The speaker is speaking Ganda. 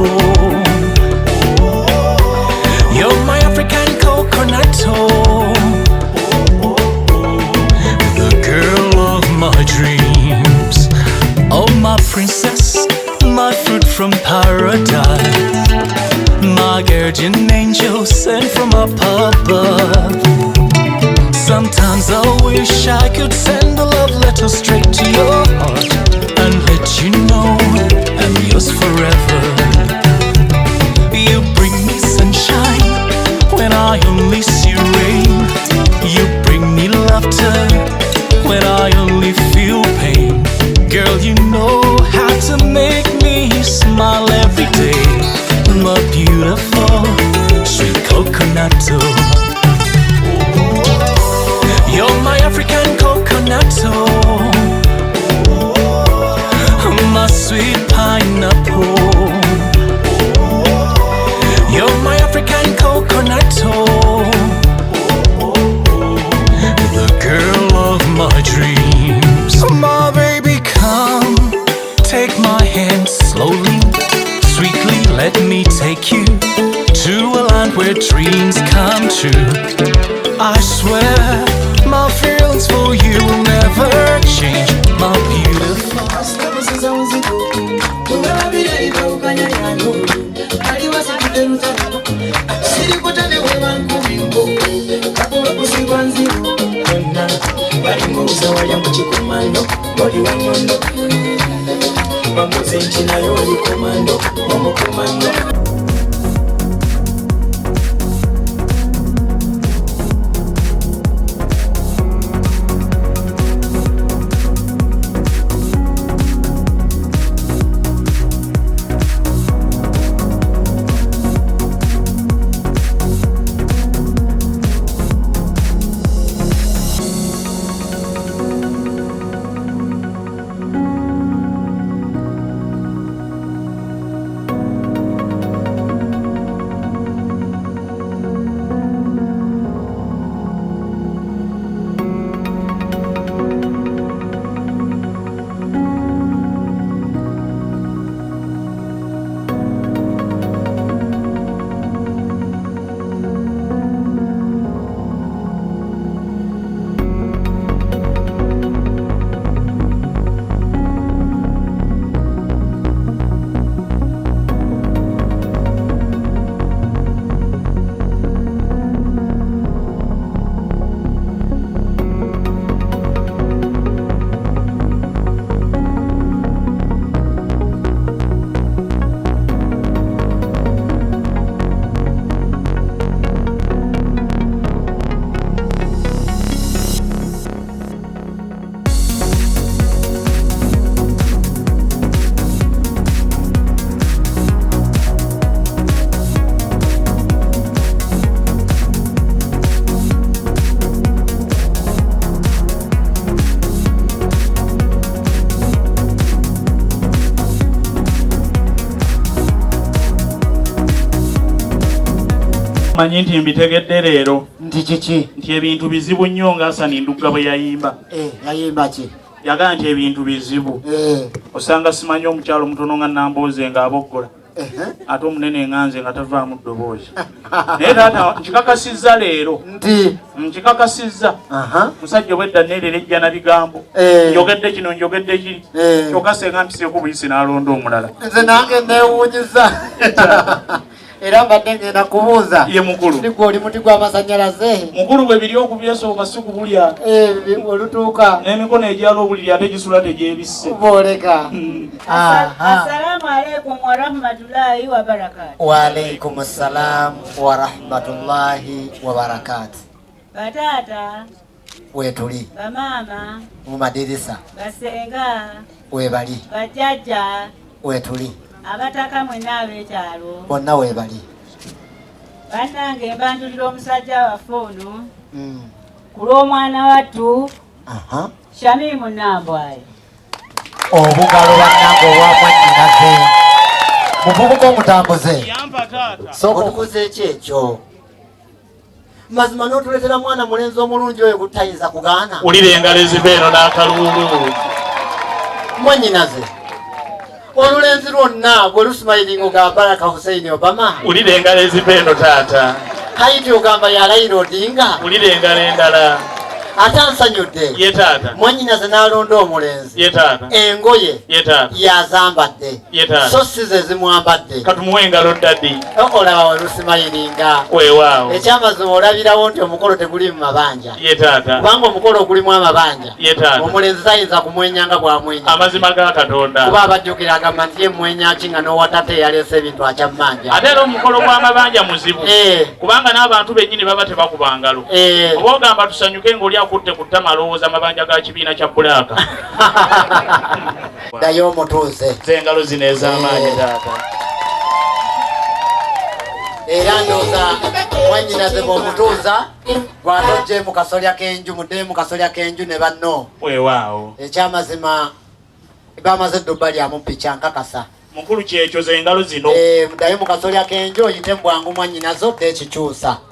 home. You're my African coconut home. The girl of my dreams. Oh my princess, my fruit from paradise, my guardian angel sent from up above. Sometimes I wish I could send a love letter straight to your heart and let you know I'm yours forever. You bring me sunshine when I only see rain. You bring me laughter when I only feel pain. Girl, you know how to make me smile every day. My beautiful sweet coconut. You're my African coconut. My sweet pineapple. You're my African coconut. The girl of my dreams. My baby, come, take my hand slowly, sweetly, let me take you to a land where dreams come true. I swear my feelings for you will never change, my beautiful. Manyi nti mbitegedde leero nti kiki nti ebintu bizibu nnyo nga Hassan Ndugga bwe yayimba. Yayimba ki? Yagaa nti ebintu bizibu. Osanga simanyi omukyalo mutono nga Nambooze ng'aboggola. Ate omunene nganze nga tavaamu ddoboozi. Naye taata nkikakasizza leero. Nkikakasizza. Musajja obwedda neererejja na bigambo. Njogedde kino njogedde kiri. Kyokka senga mpiseeko buyisi n'alonda omulala. Nze nange neewuunyiza. Era mbadde ngenda kubuuza. Ye mukulu. Ndiko oli muti gw'amasannyalaze. Mukulu bwe biri okubyesooka si kubulya. Olutuuka. N'emikono egyala obuliri ate gisula tegyebisse. Booleka. Assalamu alaikum wa rahmatullahi wa barakatuh. Wa alaikum assalam wa rahmatullahi wa barakatuh. Batata. Wetuli. Bamama. Mu madirisa. Basenga. Webali. Bajjajja. Wetuli. Abataka mwenna ab'ekyalo. Bonna webali. Bannange mbanjulira omusajja waffe ono. Ku lw'omwana wattu. Shamimu Nambwaye. Obugalo bannange obwamwannyinaze. Muvubuka omutambuze. Sooka otukuze ki ekyo? Mazima n'otuleetera mwana mulenzi omulungi oyo gutayinza kugaana. Wulira engalo eziva eno n'akaluulu. Mwannyinaze. olulenzi lwonna gwe lusimayiringa ogamba Baraka Hussein Obama ulira engalo ezipeeno taata Haiti ogamba ya Raila Odinga ulira engalo endala ate ansanyudde ye taata mwannyinaze n'alonda omulenzi ye taata engoye ye taata yazambadde ye taata so si ze zimwambadde katumuwe engalo ddaddi olaba lusimayiringa weewaawo ekyamazima olabirawo nti omukolo teguli mu mabanja ye taata kubanga omukolo ogulimu amabanja ye taata omulenzi tayinza kumwenyanga bwamwenya amazima ga Katonda kuba abajjukira agamba nti ye mwenyaki nga n'owatate yaleese ebintu akyamanja ate era omukolo gw'amabanja muzibu kubanga n'abantu bennyini baba tebakuba ngalo oba ogamba tusanyuke ng'oli akutte ku ttama alowooza amabanja ga kibiina kya Bulaaka ddayo omutuuze engalo zino ez'amaanyi taata era ndooza mwannyinaze bw'omutuuza bw'atojje mu kasolya k'enju muddeyo mu kasolya k'enju ne banno weewaawo ekyamazima bamaze edduba lyamu pica nkakasa mukulu kyekyo ze engalo zino muddayo mu kasolya k'enju oyite mu bwangu mwannyinaze odde ekikyusa